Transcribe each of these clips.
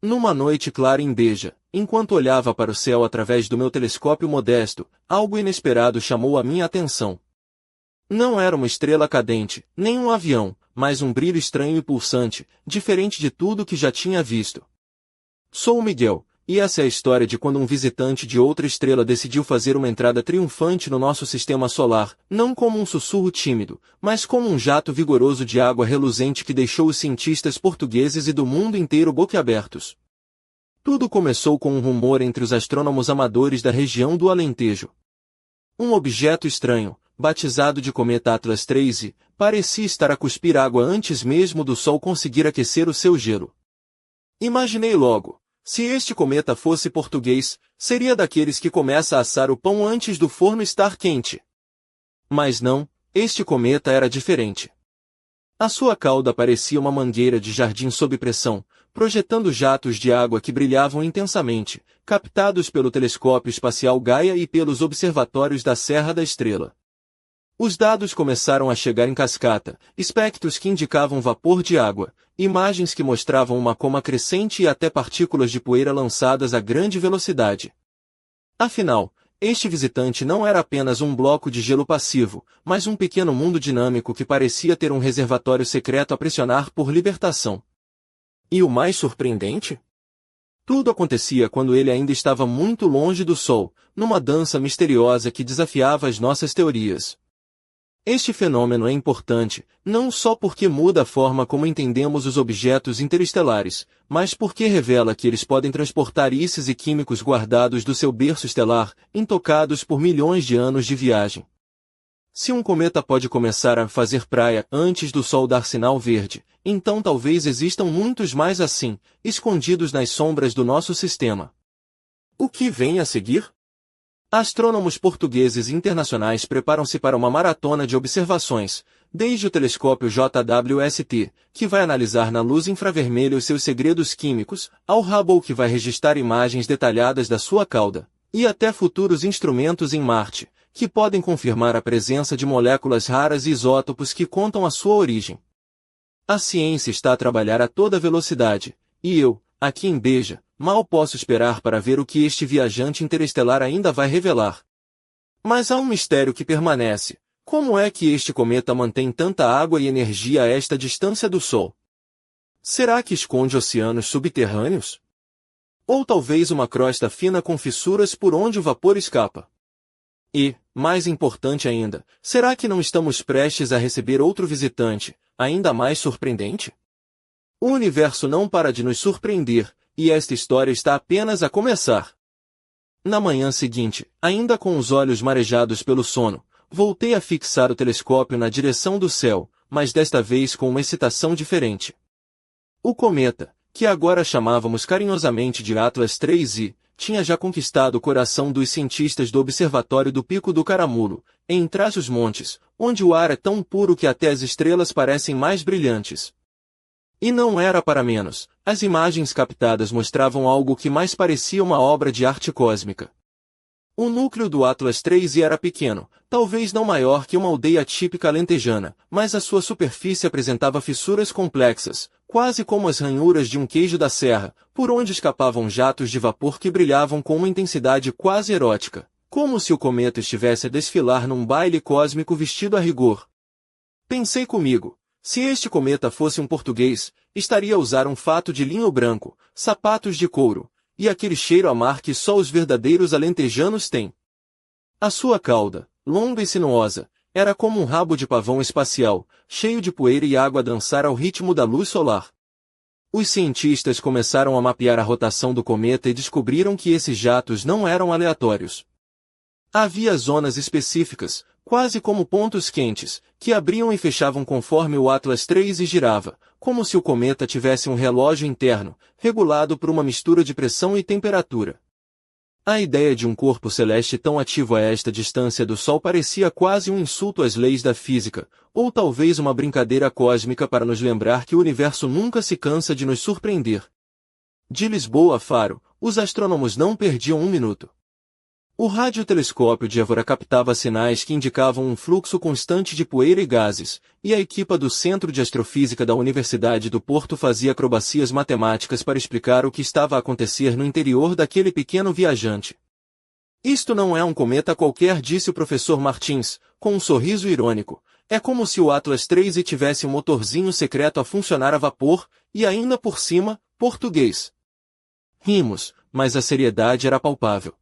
Numa noite clara em Beja, enquanto olhava para o céu através do meu telescópio modesto, algo inesperado chamou a minha atenção. Não era uma estrela cadente, nem um avião, mas um brilho estranho e pulsante, diferente de tudo que já tinha visto. Sou o Miguel, e essa é a história de quando um visitante de outra estrela decidiu fazer uma entrada triunfante no nosso sistema solar, não como um sussurro tímido, mas como um jato vigoroso de água reluzente que deixou os cientistas portugueses e do mundo inteiro boquiabertos. Tudo começou com um rumor entre os astrônomos amadores da região do Alentejo. Um objeto estranho, batizado de cometa Atlas III, parecia estar a cuspir água antes mesmo do Sol conseguir aquecer o seu gelo. Imaginei logo, se este cometa fosse português, seria daqueles que começa a assar o pão antes do forno estar quente. Mas não, este cometa era diferente. A sua cauda parecia uma mangueira de jardim sob pressão, projetando jatos de água que brilhavam intensamente, captados pelo telescópio espacial Gaia e pelos observatórios da Serra da Estrela. Os dados começaram a chegar em cascata, espectros que indicavam vapor de água, imagens que mostravam uma coma crescente e até partículas de poeira lançadas a grande velocidade. Afinal, este visitante não era apenas um bloco de gelo passivo, mas um pequeno mundo dinâmico que parecia ter um reservatório secreto a pressionar por libertação. E o mais surpreendente? Tudo acontecia quando ele ainda estava muito longe do Sol, numa dança misteriosa que desafiava as nossas teorias. Este fenômeno é importante, não só porque muda a forma como entendemos os objetos interestelares, mas porque revela que eles podem transportar íons e químicos guardados do seu berço estelar, intocados por milhões de anos de viagem. Se um cometa pode começar a fazer praia antes do Sol dar sinal verde, então talvez existam muitos mais assim, escondidos nas sombras do nosso sistema. O que vem a seguir? Astrônomos portugueses e internacionais preparam-se para uma maratona de observações, desde o telescópio JWST, que vai analisar na luz infravermelha os seus segredos químicos, ao Hubble que vai registrar imagens detalhadas da sua cauda, e até futuros instrumentos em Marte, que podem confirmar a presença de moléculas raras e isótopos que contam a sua origem. A ciência está a trabalhar a toda velocidade, e eu, aqui em Beja, mal posso esperar para ver o que este viajante interestelar ainda vai revelar. Mas há um mistério que permanece. Como é que este cometa mantém tanta água e energia a esta distância do Sol? Será que esconde oceanos subterrâneos? Ou talvez uma crosta fina com fissuras por onde o vapor escapa? E, mais importante ainda, será que não estamos prestes a receber outro visitante, ainda mais surpreendente? O universo não para de nos surpreender, e esta história está apenas a começar. Na manhã seguinte, ainda com os olhos marejados pelo sono, voltei a fixar o telescópio na direção do céu, mas desta vez com uma excitação diferente. O cometa, que agora chamávamos carinhosamente de Atlas III, tinha já conquistado o coração dos cientistas do Observatório do Pico do Caramulo, em Trás-os-Montes, onde o ar é tão puro que até as estrelas parecem mais brilhantes. E não era para menos, as imagens captadas mostravam algo que mais parecia uma obra de arte cósmica. O núcleo do Atlas III era pequeno, talvez não maior que uma aldeia típica alentejana, mas a sua superfície apresentava fissuras complexas, quase como as ranhuras de um queijo da serra, por onde escapavam jatos de vapor que brilhavam com uma intensidade quase erótica, como se o cometa estivesse a desfilar num baile cósmico vestido a rigor. Pensei comigo, se este cometa fosse um português, estaria a usar um fato de linho branco, sapatos de couro, e aquele cheiro a mar que só os verdadeiros alentejanos têm. A sua cauda, longa e sinuosa, era como um rabo de pavão espacial, cheio de poeira e água a dançar ao ritmo da luz solar. Os cientistas começaram a mapear a rotação do cometa e descobriram que esses jatos não eram aleatórios. Havia zonas específicas, quase como pontos quentes, que abriam e fechavam conforme o Atlas III girava, como se o cometa tivesse um relógio interno, regulado por uma mistura de pressão e temperatura. A ideia de um corpo celeste tão ativo a esta distância do Sol parecia quase um insulto às leis da física, ou talvez uma brincadeira cósmica para nos lembrar que o universo nunca se cansa de nos surpreender. De Lisboa a Faro, os astrônomos não perdiam um minuto. O radiotelescópio de Évora captava sinais que indicavam um fluxo constante de poeira e gases, e a equipa do Centro de Astrofísica da Universidade do Porto fazia acrobacias matemáticas para explicar o que estava a acontecer no interior daquele pequeno viajante. Isto não é um cometa qualquer, disse o professor Martins, com um sorriso irônico. É como se o Atlas 3 tivesse um motorzinho secreto a funcionar a vapor, e ainda por cima, português. Rimos, mas a seriedade era palpável.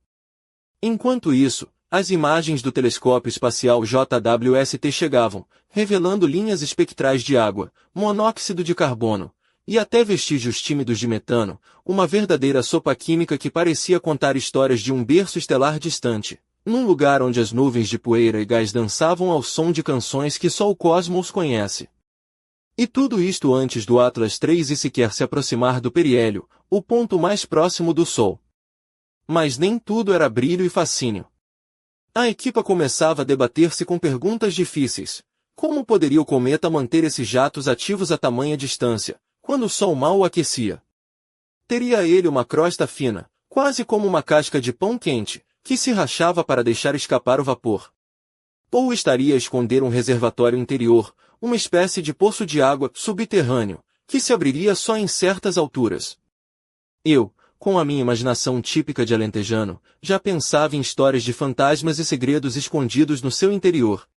Enquanto isso, as imagens do telescópio espacial JWST chegavam, revelando linhas espectrais de água, monóxido de carbono, e até vestígios tímidos de metano, uma verdadeira sopa química que parecia contar histórias de um berço estelar distante, num lugar onde as nuvens de poeira e gás dançavam ao som de canções que só o cosmos conhece. E tudo isto antes do Atlas 3 e sequer se aproximar do periélio, o ponto mais próximo do Sol. Mas nem tudo era brilho e fascínio. A equipa começava a debater-se com perguntas difíceis. Como poderia o cometa manter esses jatos ativos a tamanha distância, quando o Sol mal o aquecia? Teria ele uma crosta fina, quase como uma casca de pão quente, que se rachava para deixar escapar o vapor? Ou estaria a esconder um reservatório interior, uma espécie de poço de água subterrâneo, que se abriria só em certas alturas? Eu, com a minha imaginação típica de alentejano, já pensava em histórias de fantasmas e segredos escondidos no seu interior.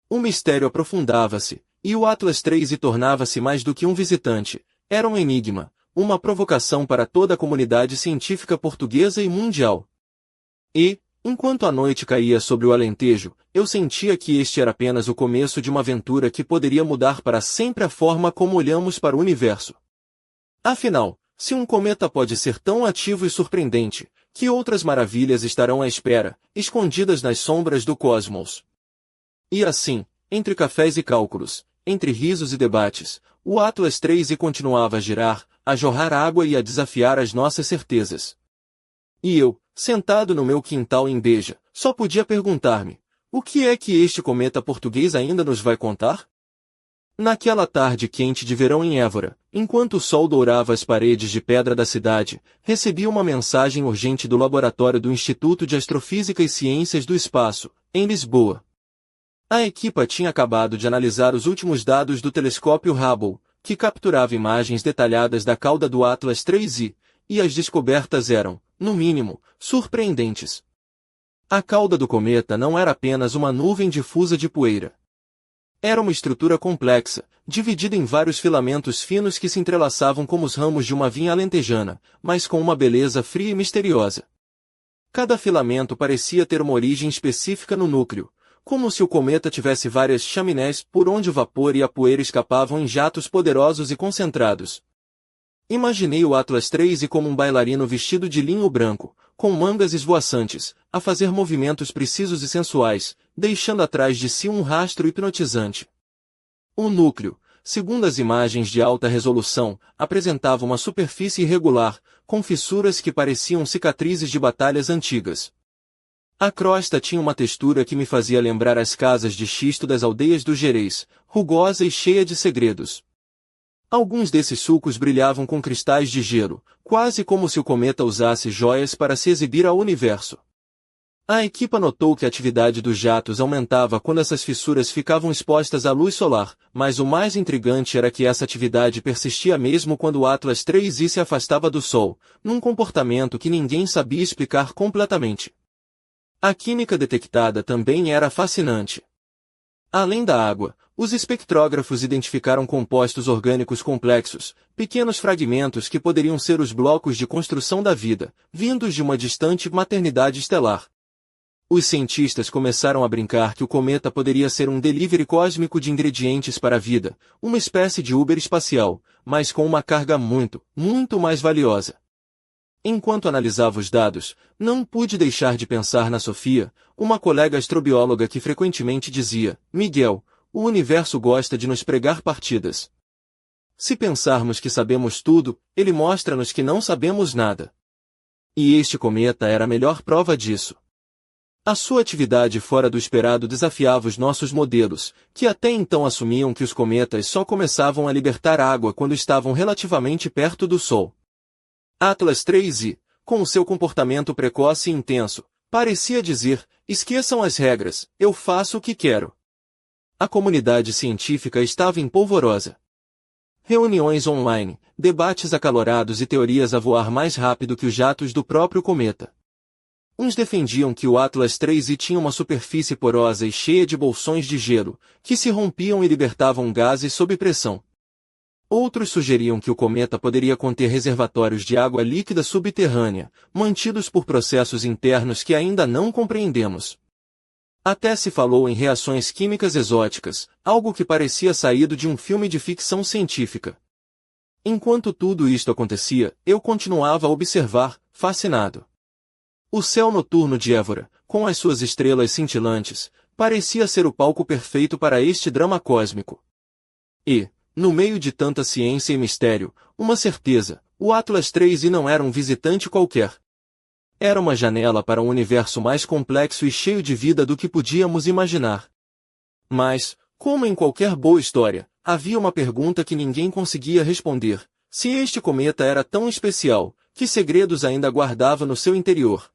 O mistério aprofundava-se, e o Atlas 3 tornava-se mais do que um visitante, era um enigma, uma provocação para toda a comunidade científica portuguesa e mundial. E, enquanto a noite caía sobre o Alentejo, eu sentia que este era apenas o começo de uma aventura que poderia mudar para sempre a forma como olhamos para o universo. Afinal, se um cometa pode ser tão ativo e surpreendente, que outras maravilhas estarão à espera, escondidas nas sombras do cosmos? E assim, entre cafés e cálculos, entre risos e debates, o Atlas 3 continuava a girar, a jorrar água e a desafiar as nossas certezas. E eu, sentado no meu quintal em Beja, só podia perguntar-me, o que é que este cometa português ainda nos vai contar? Naquela tarde quente de verão em Évora, enquanto o sol dourava as paredes de pedra da cidade, recebi uma mensagem urgente do laboratório do Instituto de Astrofísica e Ciências do Espaço, em Lisboa. A equipa tinha acabado de analisar os últimos dados do telescópio Hubble, que capturava imagens detalhadas da cauda do Atlas 3 e as descobertas eram, no mínimo, surpreendentes. A cauda do cometa não era apenas uma nuvem difusa de poeira. Era uma estrutura complexa, dividida em vários filamentos finos que se entrelaçavam como os ramos de uma vinha alentejana, mas com uma beleza fria e misteriosa. Cada filamento parecia ter uma origem específica no núcleo, como se o cometa tivesse várias chaminés por onde o vapor e a poeira escapavam em jatos poderosos e concentrados. Imaginei o Atlas 3 como um bailarino vestido de linho branco, com mangas esvoaçantes, a fazer movimentos precisos e sensuais, deixando atrás de si um rastro hipnotizante. O núcleo, segundo as imagens de alta resolução, apresentava uma superfície irregular, com fissuras que pareciam cicatrizes de batalhas antigas. A crosta tinha uma textura que me fazia lembrar as casas de xisto das aldeias do Gerês, rugosa e cheia de segredos. Alguns desses sulcos brilhavam com cristais de gelo, quase como se o cometa usasse joias para se exibir ao universo. A equipa notou que a atividade dos jatos aumentava quando essas fissuras ficavam expostas à luz solar, mas o mais intrigante era que essa atividade persistia mesmo quando o Atlas 3 se afastava do Sol, num comportamento que ninguém sabia explicar completamente. A química detectada também era fascinante. Além da água, os espectrógrafos identificaram compostos orgânicos complexos, pequenos fragmentos que poderiam ser os blocos de construção da vida, vindos de uma distante maternidade estelar. Os cientistas começaram a brincar que o cometa poderia ser um delivery cósmico de ingredientes para a vida, uma espécie de Uber espacial, mas com uma carga muito, muito mais valiosa. Enquanto analisava os dados, não pude deixar de pensar na Sofia, uma colega astrobióloga que frequentemente dizia, Miguel, o universo gosta de nos pregar partidas. Se pensarmos que sabemos tudo, ele mostra-nos que não sabemos nada. E este cometa era a melhor prova disso. A sua atividade fora do esperado desafiava os nossos modelos, que até então assumiam que os cometas só começavam a libertar água quando estavam relativamente perto do Sol. Atlas 3 com o seu comportamento precoce e intenso, Parecia dizer, esqueçam as regras, eu faço o que quero. A comunidade científica estava em polvorosa. Reuniões online, debates acalorados e teorias a voar mais rápido que os jatos do próprio cometa. Uns defendiam que o Atlas 3I tinha uma superfície porosa e cheia de bolsões de gelo, que se rompiam e libertavam gases sob pressão. Outros sugeriam que o cometa poderia conter reservatórios de água líquida subterrânea, mantidos por processos internos que ainda não compreendemos. Até se falou em reações químicas exóticas, algo que parecia saído de um filme de ficção científica. Enquanto tudo isto acontecia, eu continuava a observar, fascinado. O céu noturno de Évora, com as suas estrelas cintilantes, parecia ser o palco perfeito para este drama cósmico. E, no meio de tanta ciência e mistério, uma certeza, o Atlas 3I não era um visitante qualquer. Era uma janela para um universo mais complexo e cheio de vida do que podíamos imaginar. Mas, como em qualquer boa história, havia uma pergunta que ninguém conseguia responder. Se este cometa era tão especial, que segredos ainda guardava no seu interior?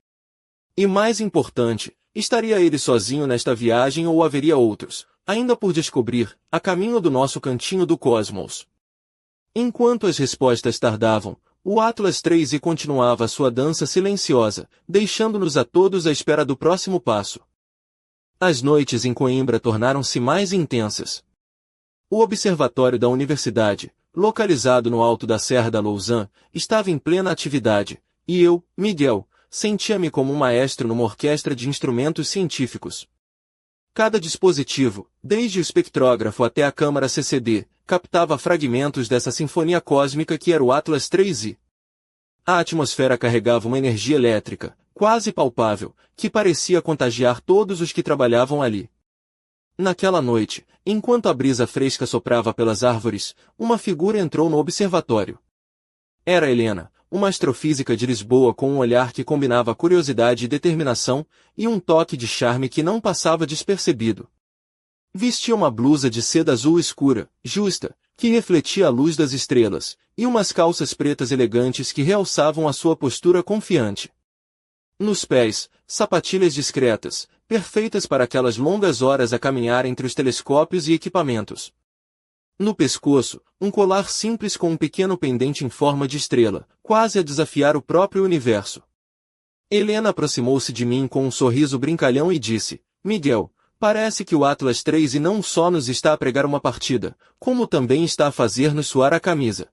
E mais importante, estaria ele sozinho nesta viagem ou haveria outros, ainda por descobrir, a caminho do nosso cantinho do cosmos? Enquanto as respostas tardavam, o Atlas 3I continuava sua dança silenciosa, deixando-nos a todos à espera do próximo passo. As noites em Coimbra tornaram-se mais intensas. O observatório da universidade, localizado no alto da Serra da Lousã, estava em plena atividade, e eu, Miguel, sentia-me como um maestro numa orquestra de instrumentos científicos. Cada dispositivo, desde o espectrógrafo até a câmara CCD, captava fragmentos dessa sinfonia cósmica que era o Atlas 3I. A atmosfera carregava uma energia elétrica, quase palpável, que parecia contagiar todos os que trabalhavam ali. Naquela noite, enquanto a brisa fresca soprava pelas árvores, uma figura entrou no observatório. Era Helena, uma astrofísica de Lisboa com um olhar que combinava curiosidade e determinação, e um toque de charme que não passava despercebido. Vestia uma blusa de seda azul escura, justa, que refletia a luz das estrelas, e umas calças pretas elegantes que realçavam a sua postura confiante. Nos pés, sapatilhas discretas, perfeitas para aquelas longas horas a caminhar entre os telescópios e equipamentos. No pescoço, um colar simples com um pequeno pendente em forma de estrela, quase a desafiar o próprio universo. Helena aproximou-se de mim com um sorriso brincalhão e disse, Miguel, parece que o Atlas 3I não só nos está a pregar uma partida, como também está a fazer-nos suar a camisa.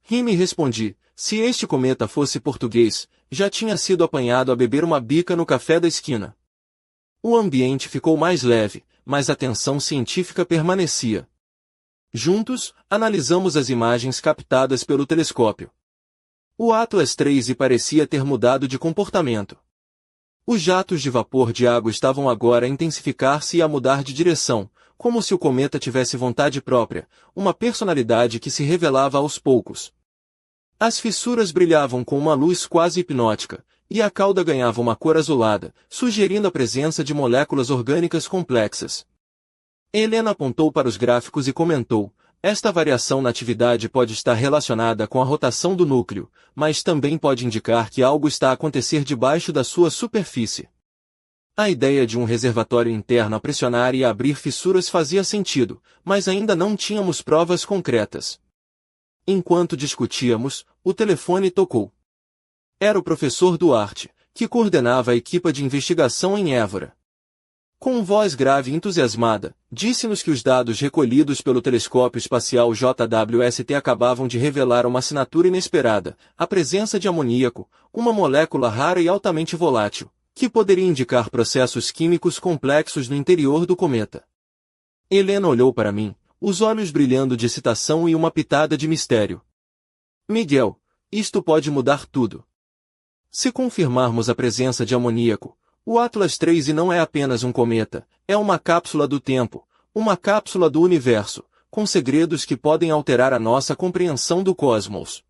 Ri e respondi, se este cometa fosse português, já tinha sido apanhado a beber uma bica no café da esquina. O ambiente ficou mais leve, mas a tensão científica permanecia. Juntos, analisamos as imagens captadas pelo telescópio. O Atlas 3I parecia ter mudado de comportamento. Os jatos de vapor de água estavam agora a intensificar-se e a mudar de direção, como se o cometa tivesse vontade própria, uma personalidade que se revelava aos poucos. As fissuras brilhavam com uma luz quase hipnótica, e a cauda ganhava uma cor azulada, sugerindo a presença de moléculas orgânicas complexas. Helena apontou para os gráficos e comentou, esta variação na atividade pode estar relacionada com a rotação do núcleo, mas também pode indicar que algo está a acontecer debaixo da sua superfície. A ideia de um reservatório interno a pressionar e a abrir fissuras fazia sentido, mas ainda não tínhamos provas concretas. Enquanto discutíamos, o telefone tocou. Era o professor Duarte, que coordenava a equipa de investigação em Évora. Com voz grave e entusiasmada, disse-nos que os dados recolhidos pelo telescópio espacial JWST acabavam de revelar uma assinatura inesperada, a presença de amoníaco, uma molécula rara e altamente volátil, que poderia indicar processos químicos complexos no interior do cometa. Helena olhou para mim, os olhos brilhando de excitação e uma pitada de mistério. Miguel, isto pode mudar tudo. Se confirmarmos a presença de amoníaco, o Atlas 3I não é apenas um cometa, é uma cápsula do tempo, uma cápsula do universo, com segredos que podem alterar a nossa compreensão do cosmos.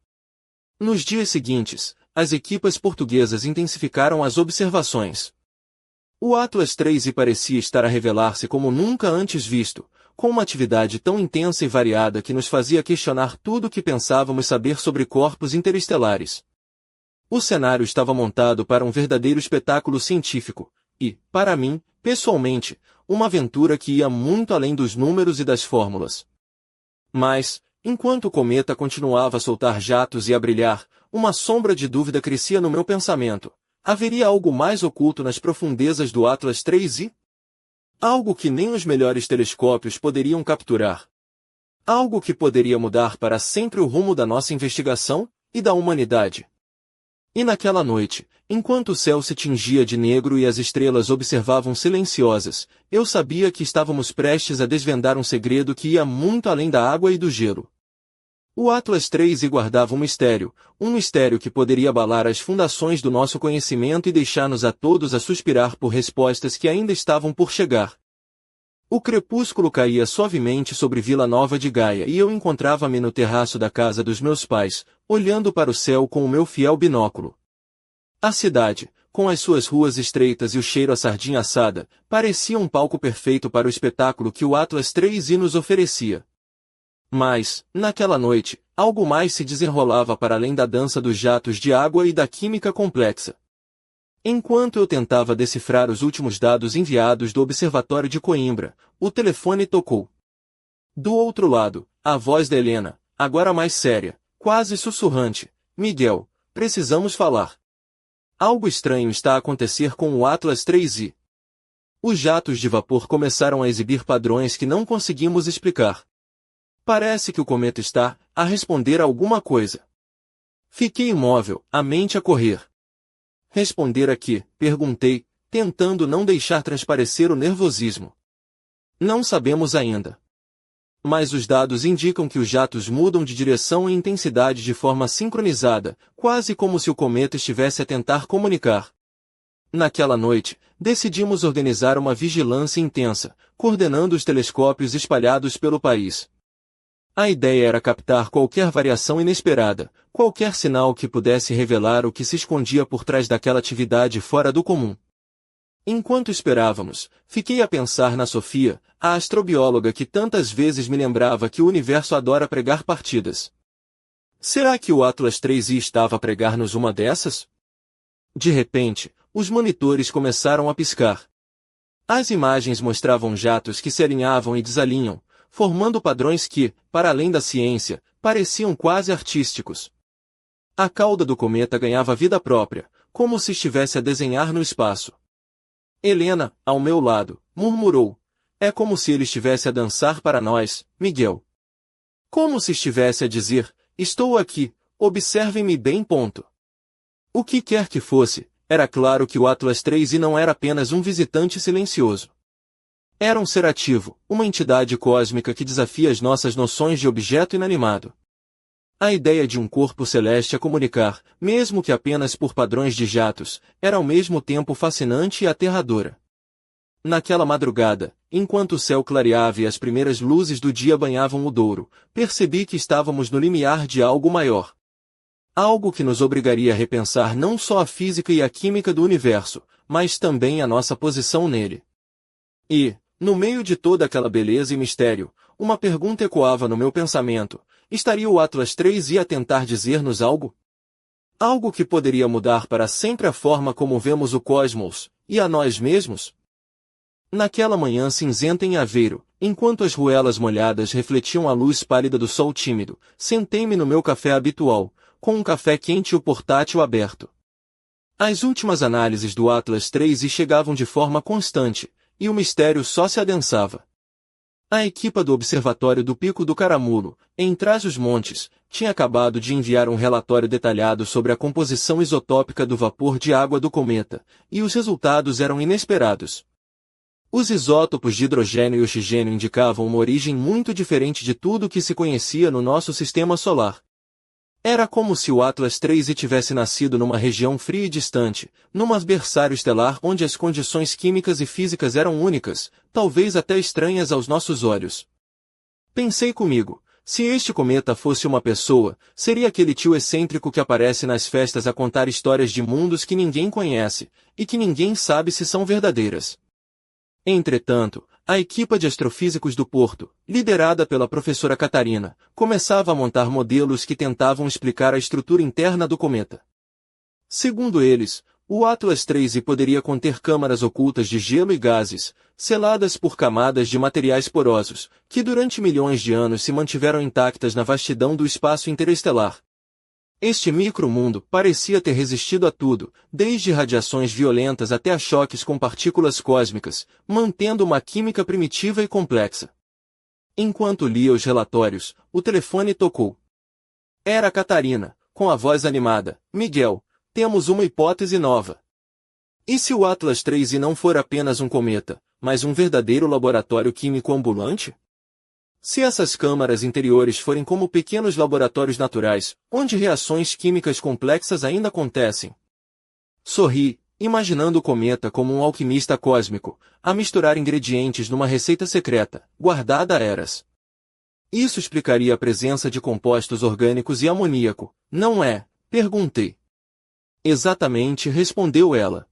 Nos dias seguintes, as equipas portuguesas intensificaram as observações. O Atlas 3I parecia estar a revelar-se como nunca antes visto, com uma atividade tão intensa e variada que nos fazia questionar tudo o que pensávamos saber sobre corpos interestelares. O cenário estava montado para um verdadeiro espetáculo científico, e, para mim, pessoalmente, uma aventura que ia muito além dos números e das fórmulas. Mas, enquanto o cometa continuava a soltar jatos e a brilhar, uma sombra de dúvida crescia no meu pensamento. Haveria algo mais oculto nas profundezas do Atlas 3i? Algo que nem os melhores telescópios poderiam capturar. Algo que poderia mudar para sempre o rumo da nossa investigação e da humanidade. E naquela noite, enquanto o céu se tingia de negro e as estrelas observavam silenciosas, eu sabia que estávamos prestes a desvendar um segredo que ia muito além da água e do gelo. O Atlas 3i guardava um mistério que poderia abalar as fundações do nosso conhecimento e deixar-nos a todos a suspirar por respostas que ainda estavam por chegar. O crepúsculo caía suavemente sobre Vila Nova de Gaia e eu encontrava-me no terraço da casa dos meus pais, olhando para o céu com o meu fiel binóculo. A cidade, com as suas ruas estreitas e o cheiro a sardinha assada, parecia um palco perfeito para o espetáculo que o Atlas 3i nos oferecia. Mas, naquela noite, algo mais se desenrolava para além da dança dos jatos de água e da química complexa. Enquanto eu tentava decifrar os últimos dados enviados do Observatório de Coimbra, o telefone tocou. Do outro lado, a voz de Helena, agora mais séria, quase sussurrante. Miguel, precisamos falar. Algo estranho está a acontecer com o Atlas 3i. Os jatos de vapor começaram a exibir padrões que não conseguimos explicar. Parece que o cometa está a responder a alguma coisa. Fiquei imóvel, a mente a correr. Responder a quê? Perguntei, tentando não deixar transparecer o nervosismo. Não sabemos ainda. Mas os dados indicam que os jatos mudam de direção e intensidade de forma sincronizada, quase como se o cometa estivesse a tentar comunicar. Naquela noite, decidimos organizar uma vigilância intensa, coordenando os telescópios espalhados pelo país. A ideia era captar qualquer variação inesperada, qualquer sinal que pudesse revelar o que se escondia por trás daquela atividade fora do comum. Enquanto esperávamos, fiquei a pensar na Sofia, a astrobióloga que tantas vezes me lembrava que o universo adora pregar partidas. Será que o Atlas 3i estava a pregar-nos uma dessas? De repente, os monitores começaram a piscar. As imagens mostravam jatos que se alinhavam e desalinham, formando padrões que, para além da ciência, pareciam quase artísticos. A cauda do cometa ganhava vida própria, como se estivesse a desenhar no espaço. Helena, ao meu lado, murmurou. É como se ele estivesse a dançar para nós, Miguel. Como se estivesse a dizer, estou aqui, observem-me bem. O que quer que fosse, era claro que o Atlas 3i não era apenas um visitante silencioso. Era um ser ativo, uma entidade cósmica que desafia as nossas noções de objeto inanimado. A ideia de um corpo celeste a comunicar, mesmo que apenas por padrões de jatos, era ao mesmo tempo fascinante e aterradora. Naquela madrugada, enquanto o céu clareava e as primeiras luzes do dia banhavam o Douro, percebi que estávamos no limiar de algo maior. Algo que nos obrigaria a repensar não só a física e a química do universo, mas também a nossa posição nele. E, no meio de toda aquela beleza e mistério, uma pergunta ecoava no meu pensamento. Estaria o Atlas 3i a tentar dizer-nos algo? Algo que poderia mudar para sempre a forma como vemos o cosmos, e a nós mesmos? Naquela manhã cinzenta em Aveiro, enquanto as ruelas molhadas refletiam a luz pálida do sol tímido, sentei-me no meu café habitual, com um café quente e o portátil aberto. As últimas análises do Atlas 3i chegavam de forma constante, e o mistério só se adensava. A equipa do Observatório do Pico do Caramulo, em Trás-os-Montes, tinha acabado de enviar um relatório detalhado sobre a composição isotópica do vapor de água do cometa, e os resultados eram inesperados. Os isótopos de hidrogênio e oxigênio indicavam uma origem muito diferente de tudo o que se conhecia no nosso sistema solar. Era como se o Atlas 3i tivesse nascido numa região fria e distante, num berçário estelar onde as condições químicas e físicas eram únicas, talvez até estranhas aos nossos olhos. Pensei comigo, se este cometa fosse uma pessoa, seria aquele tio excêntrico que aparece nas festas a contar histórias de mundos que ninguém conhece, e que ninguém sabe se são verdadeiras. Entretanto, a equipa de astrofísicos do Porto, liderada pela professora Catarina, começava a montar modelos que tentavam explicar a estrutura interna do cometa. Segundo eles, o Atlas 3I poderia conter câmaras ocultas de gelo e gases, seladas por camadas de materiais porosos, que durante milhões de anos se mantiveram intactas na vastidão do espaço interestelar. Este micromundo parecia ter resistido a tudo, desde radiações violentas até a choques com partículas cósmicas, mantendo uma química primitiva e complexa. Enquanto lia os relatórios, o telefone tocou. Era Catarina, com a voz animada. Miguel, temos uma hipótese nova. E se o Atlas 3I não for apenas um cometa, mas um verdadeiro laboratório químico ambulante? Se essas câmaras interiores forem como pequenos laboratórios naturais, onde reações químicas complexas ainda acontecem? Sorri, imaginando o cometa como um alquimista cósmico, a misturar ingredientes numa receita secreta, guardada há eras. Isso explicaria a presença de compostos orgânicos e amoníaco, não é? Perguntei. Exatamente, respondeu ela.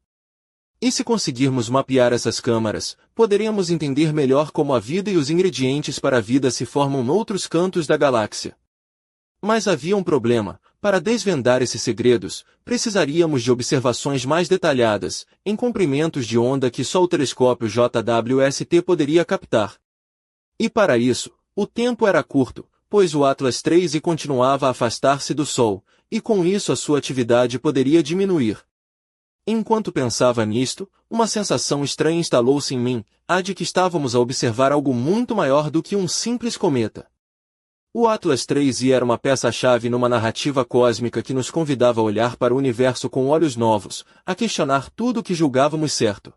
E se conseguirmos mapear essas câmaras, poderemos entender melhor como a vida e os ingredientes para a vida se formam noutros cantos da galáxia. Mas havia um problema. Para desvendar esses segredos, precisaríamos de observações mais detalhadas, em comprimentos de onda que só o telescópio JWST poderia captar. E para isso, o tempo era curto, pois o Atlas 3I continuava a afastar-se do Sol, e com isso a sua atividade poderia diminuir. Enquanto pensava nisto, uma sensação estranha instalou-se em mim, a de que estávamos a observar algo muito maior do que um simples cometa. O Atlas 3I era uma peça-chave numa narrativa cósmica que nos convidava a olhar para o universo com olhos novos, a questionar tudo o que julgávamos certo.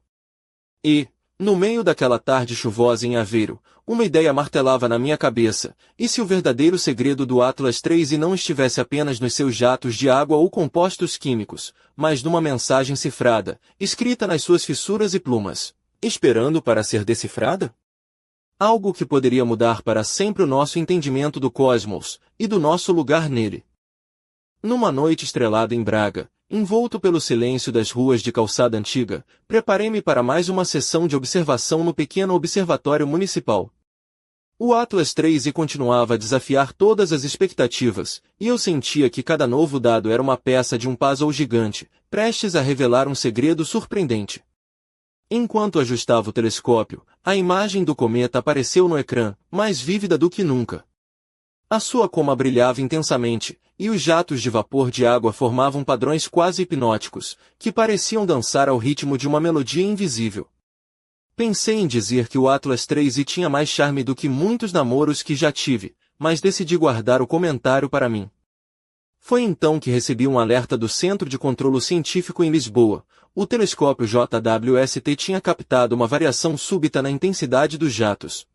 E, no meio daquela tarde chuvosa em Aveiro, uma ideia martelava na minha cabeça: e se o verdadeiro segredo do Atlas 3I não estivesse apenas nos seus jatos de água ou compostos químicos, mas numa mensagem cifrada, escrita nas suas fissuras e plumas, esperando para ser decifrada? Algo que poderia mudar para sempre o nosso entendimento do cosmos, e do nosso lugar nele. Numa noite estrelada em Braga, envolto pelo silêncio das ruas de calçada antiga, preparei-me para mais uma sessão de observação no pequeno observatório municipal. O Atlas 3I continuava a desafiar todas as expectativas, e eu sentia que cada novo dado era uma peça de um puzzle gigante, prestes a revelar um segredo surpreendente. Enquanto ajustava o telescópio, a imagem do cometa apareceu no ecrã, mais vívida do que nunca. A sua coma brilhava intensamente, e os jatos de vapor de água formavam padrões quase hipnóticos, que pareciam dançar ao ritmo de uma melodia invisível. Pensei em dizer que o Atlas 3I tinha mais charme do que muitos namoros que já tive, mas decidi guardar o comentário para mim. Foi então que recebi um alerta do Centro de Controlo Científico em Lisboa. O telescópio JWST tinha captado uma variação súbita na intensidade dos jatos.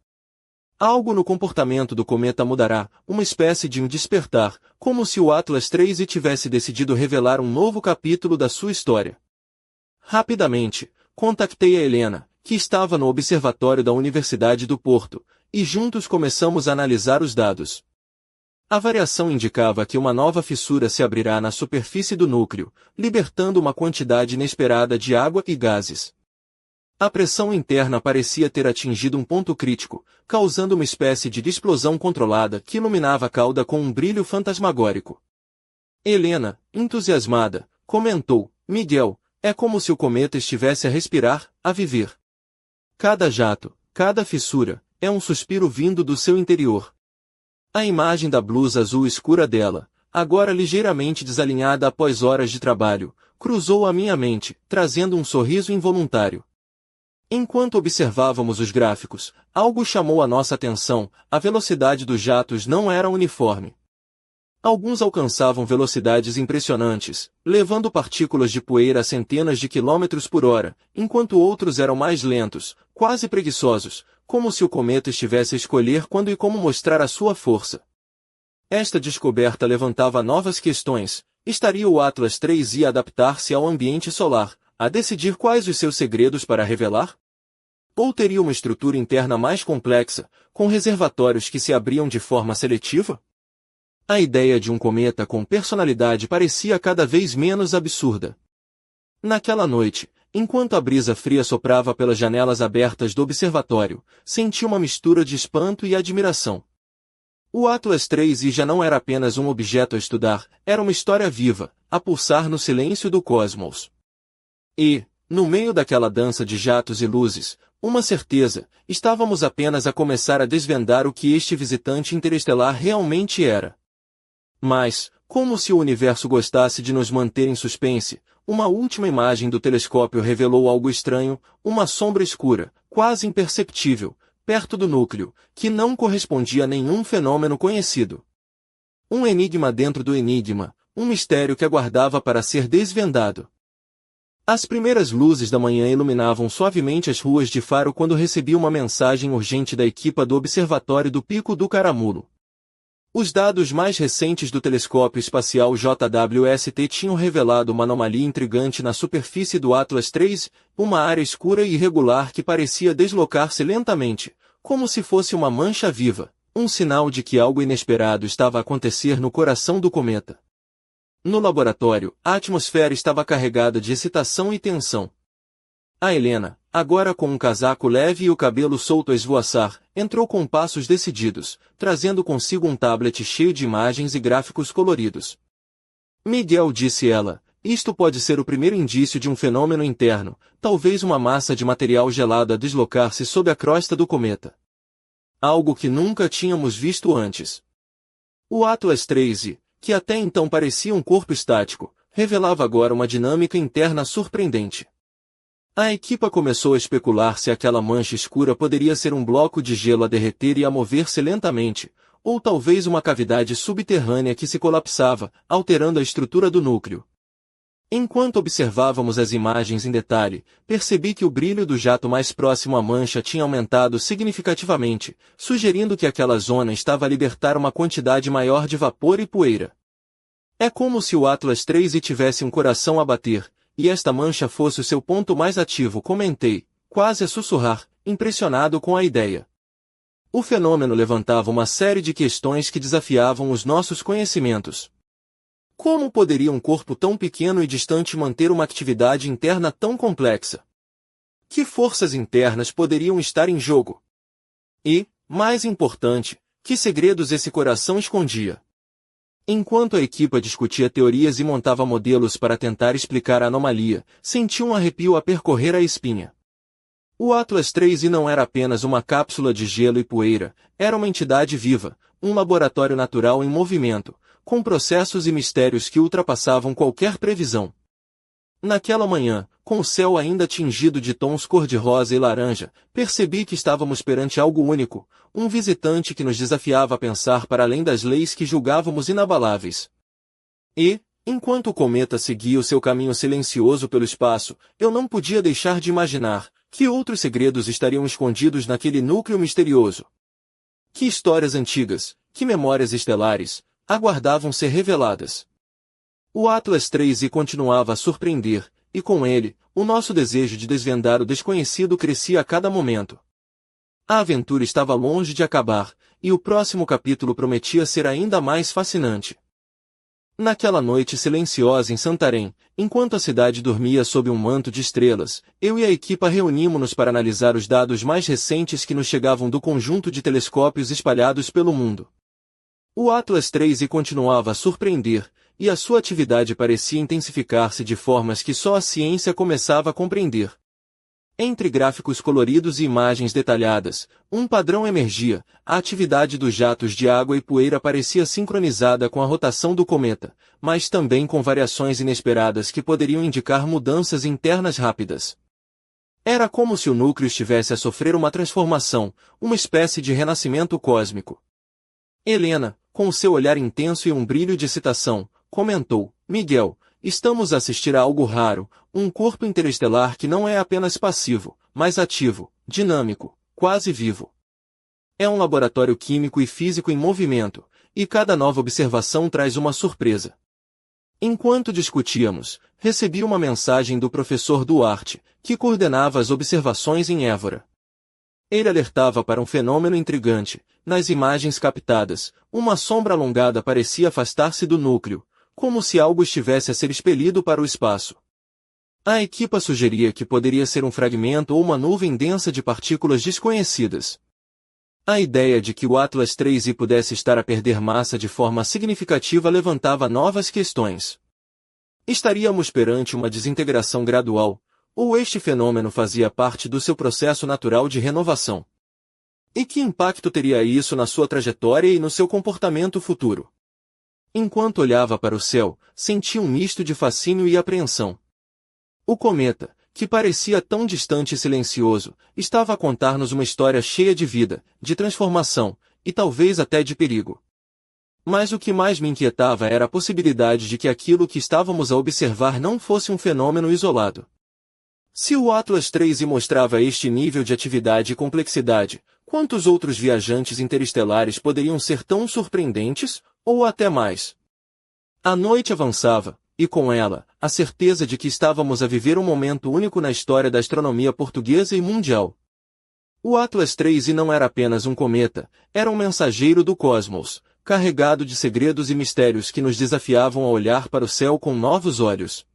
Algo no comportamento do cometa mudará, uma espécie de um despertar, como se o Atlas 3I tivesse decidido revelar um novo capítulo da sua história. Rapidamente, contactei a Helena, que estava no observatório da Universidade do Porto, e juntos começamos a analisar os dados. A variação indicava que uma nova fissura se abrirá na superfície do núcleo, libertando uma quantidade inesperada de água e gases. A pressão interna parecia ter atingido um ponto crítico, causando uma espécie de explosão controlada que iluminava a cauda com um brilho fantasmagórico. Helena, entusiasmada, comentou: Miguel, é como se o cometa estivesse a respirar, a viver. Cada jato, cada fissura, é um suspiro vindo do seu interior. A imagem da blusa azul escura dela, agora ligeiramente desalinhada após horas de trabalho, cruzou a minha mente, trazendo um sorriso involuntário. Enquanto observávamos os gráficos, algo chamou a nossa atenção: a velocidade dos jatos não era uniforme. Alguns alcançavam velocidades impressionantes, levando partículas de poeira a centenas de quilômetros por hora, enquanto outros eram mais lentos, quase preguiçosos, como se o cometa estivesse a escolher quando e como mostrar a sua força. Esta descoberta levantava novas questões. Estaria o Atlas 3I a adaptar-se ao ambiente solar, a decidir quais os seus segredos para revelar? Ou teria uma estrutura interna mais complexa, com reservatórios que se abriam de forma seletiva? A ideia de um cometa com personalidade parecia cada vez menos absurda. Naquela noite, enquanto a brisa fria soprava pelas janelas abertas do observatório, senti uma mistura de espanto e admiração. O Atlas 3I já não era apenas um objeto a estudar, era uma história viva, a pulsar no silêncio do cosmos. E, no meio daquela dança de jatos e luzes, uma certeza, estávamos apenas a começar a desvendar o que este visitante interestelar realmente era. Mas, como se o universo gostasse de nos manter em suspense, uma última imagem do telescópio revelou algo estranho, uma sombra escura, quase imperceptível, perto do núcleo, que não correspondia a nenhum fenômeno conhecido. Um enigma dentro do enigma, um mistério que aguardava para ser desvendado. As primeiras luzes da manhã iluminavam suavemente as ruas de Faro quando recebi uma mensagem urgente da equipa do Observatório do Pico do Caramulo. Os dados mais recentes do telescópio espacial JWST tinham revelado uma anomalia intrigante na superfície do Atlas III, uma área escura e irregular que parecia deslocar-se lentamente, como se fosse uma mancha viva, um sinal de que algo inesperado estava a acontecer no coração do cometa. No laboratório, a atmosfera estava carregada de excitação e tensão. A Helena, agora com um casaco leve e o cabelo solto a esvoaçar, entrou com passos decididos, trazendo consigo um tablet cheio de imagens e gráficos coloridos. Miguel, disse ela, isto pode ser o primeiro indício de um fenômeno interno, talvez uma massa de material gelado a deslocar-se sob a crosta do cometa. Algo que nunca tínhamos visto antes. O Atlas III, que até então parecia um corpo estático, revelava agora uma dinâmica interna surpreendente. A equipa começou a especular se aquela mancha escura poderia ser um bloco de gelo a derreter e a mover-se lentamente, ou talvez uma cavidade subterrânea que se colapsava, alterando a estrutura do núcleo. Enquanto observávamos as imagens em detalhe, percebi que o brilho do jato mais próximo à mancha tinha aumentado significativamente, sugerindo que aquela zona estava a libertar uma quantidade maior de vapor e poeira. É como se o Atlas III tivesse um coração a bater, e esta mancha fosse o seu ponto mais ativo, comentei, quase a sussurrar, impressionado com a ideia. O fenômeno levantava uma série de questões que desafiavam os nossos conhecimentos. Como poderia um corpo tão pequeno e distante manter uma atividade interna tão complexa? Que forças internas poderiam estar em jogo? E, mais importante, que segredos esse coração escondia? Enquanto a equipa discutia teorias e montava modelos para tentar explicar a anomalia, senti um arrepio a percorrer a espinha. O Atlas III não era apenas uma cápsula de gelo e poeira, era uma entidade viva, um laboratório natural em movimento, com processos e mistérios que ultrapassavam qualquer previsão. Naquela manhã, com o céu ainda tingido de tons cor-de-rosa e laranja, percebi que estávamos perante algo único, um visitante que nos desafiava a pensar para além das leis que julgávamos inabaláveis. E, enquanto o cometa seguia o seu caminho silencioso pelo espaço, eu não podia deixar de imaginar que outros segredos estariam escondidos naquele núcleo misterioso. Que histórias antigas, que memórias estelares, aguardavam ser reveladas. O Atlas III continuava a surpreender, e com ele, o nosso desejo de desvendar o desconhecido crescia a cada momento. A aventura estava longe de acabar, e o próximo capítulo prometia ser ainda mais fascinante. Naquela noite silenciosa em Santarém, enquanto a cidade dormia sob um manto de estrelas, eu e a equipa reunimos-nos para analisar os dados mais recentes que nos chegavam do conjunto de telescópios espalhados pelo mundo. O Atlas III continuava a surpreender, e a sua atividade parecia intensificar-se de formas que só a ciência começava a compreender. Entre gráficos coloridos e imagens detalhadas, um padrão emergia, a atividade dos jatos de água e poeira parecia sincronizada com a rotação do cometa, mas também com variações inesperadas que poderiam indicar mudanças internas rápidas. Era como se o núcleo estivesse a sofrer uma transformação, uma espécie de renascimento cósmico. Helena, com seu olhar intenso e um brilho de excitação, comentou, Miguel, estamos a assistir a algo raro, um corpo interestelar que não é apenas passivo, mas ativo, dinâmico, quase vivo. É um laboratório químico e físico em movimento, e cada nova observação traz uma surpresa. Enquanto discutíamos, recebi uma mensagem do professor Duarte, que coordenava as observações em Évora. Ele alertava para um fenômeno intrigante. Nas imagens captadas, uma sombra alongada parecia afastar-se do núcleo, como se algo estivesse a ser expelido para o espaço. A equipa sugeria que poderia ser um fragmento ou uma nuvem densa de partículas desconhecidas. A ideia de que o Atlas III pudesse estar a perder massa de forma significativa levantava novas questões. Estaríamos perante uma desintegração gradual, ou este fenômeno fazia parte do seu processo natural de renovação? E que impacto teria isso na sua trajetória e no seu comportamento futuro? Enquanto olhava para o céu, senti um misto de fascínio e apreensão. O cometa, que parecia tão distante e silencioso, estava a contar-nos uma história cheia de vida, de transformação, e talvez até de perigo. Mas o que mais me inquietava era a possibilidade de que aquilo que estávamos a observar não fosse um fenômeno isolado. Se o Atlas 3I mostrava este nível de atividade e complexidade, quantos outros viajantes interestelares poderiam ser tão surpreendentes, ou até mais? A noite avançava, e com ela, a certeza de que estávamos a viver um momento único na história da astronomia portuguesa e mundial. O Atlas 3I não era apenas um cometa, era um mensageiro do cosmos, carregado de segredos e mistérios que nos desafiavam a olhar para o céu com novos olhos.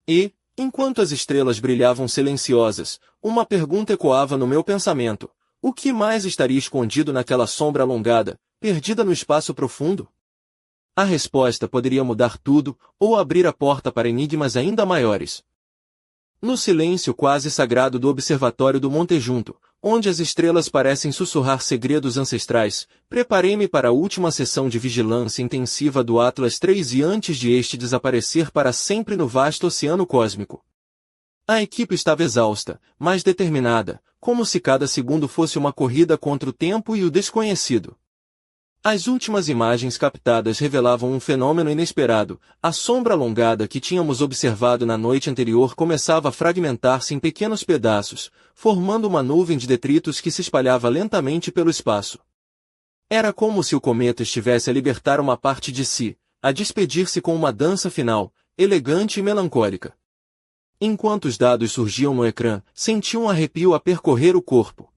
E, enquanto as estrelas brilhavam silenciosas, uma pergunta ecoava no meu pensamento: o que mais estaria escondido naquela sombra alongada, perdida no espaço profundo? A resposta poderia mudar tudo, ou abrir a porta para enigmas ainda maiores. No silêncio quase sagrado do observatório do Monte Junto, onde as estrelas parecem sussurrar segredos ancestrais, preparei-me para a última sessão de vigilância intensiva do Atlas 3I antes de este desaparecer para sempre no vasto oceano cósmico. A equipe estava exausta, mas determinada, como se cada segundo fosse uma corrida contra o tempo e o desconhecido. As últimas imagens captadas revelavam um fenômeno inesperado. A sombra alongada que tínhamos observado na noite anterior começava a fragmentar-se em pequenos pedaços, formando uma nuvem de detritos que se espalhava lentamente pelo espaço. Era como se o cometa estivesse a libertar uma parte de si, a despedir-se com uma dança final, elegante e melancólica. Enquanto os dados surgiam no ecrã, senti um arrepio a percorrer o corpo.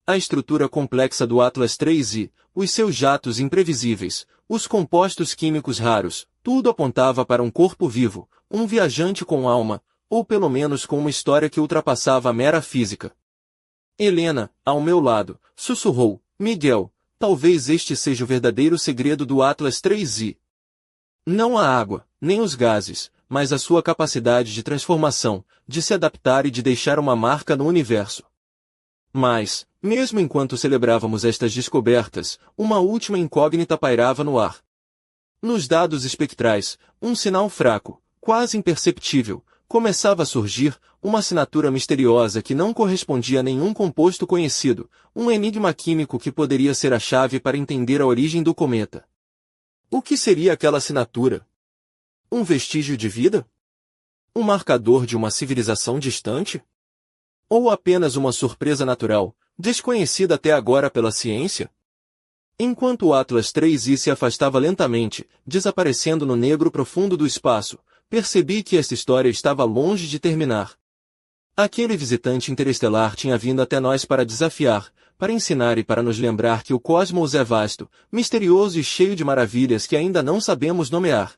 A estrutura complexa do Atlas 3I, os seus jatos imprevisíveis, os compostos químicos raros, tudo apontava para um corpo vivo, um viajante com alma, ou pelo menos com uma história que ultrapassava a mera física. Helena, ao meu lado, sussurrou: Miguel, talvez este seja o verdadeiro segredo do Atlas 3I. Não a água, nem os gases, mas a sua capacidade de transformação, de se adaptar e de deixar uma marca no universo. Mas, mesmo enquanto celebrávamos estas descobertas, uma última incógnita pairava no ar. Nos dados espectrais, um sinal fraco, quase imperceptível, começava a surgir, uma assinatura misteriosa que não correspondia a nenhum composto conhecido, um enigma químico que poderia ser a chave para entender a origem do cometa. O que seria aquela assinatura? Um vestígio de vida? Um marcador de uma civilização distante? Ou apenas uma surpresa natural, desconhecida até agora pela ciência? Enquanto o Atlas 3I se afastava lentamente, desaparecendo no negro profundo do espaço, percebi que esta história estava longe de terminar. Aquele visitante interestelar tinha vindo até nós para desafiar, para ensinar e para nos lembrar que o cosmos é vasto, misterioso e cheio de maravilhas que ainda não sabemos nomear.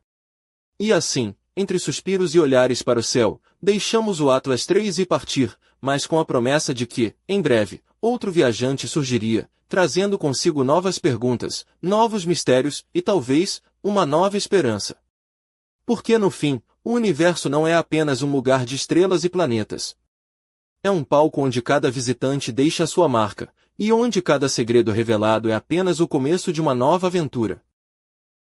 E assim, entre suspiros e olhares para o céu, deixamos o Atlas 3I partir, mas com a promessa de que, em breve, outro viajante surgiria, trazendo consigo novas perguntas, novos mistérios e talvez, uma nova esperança. Porque no fim, o universo não é apenas um lugar de estrelas e planetas. É um palco onde cada visitante deixa a sua marca, e onde cada segredo revelado é apenas o começo de uma nova aventura.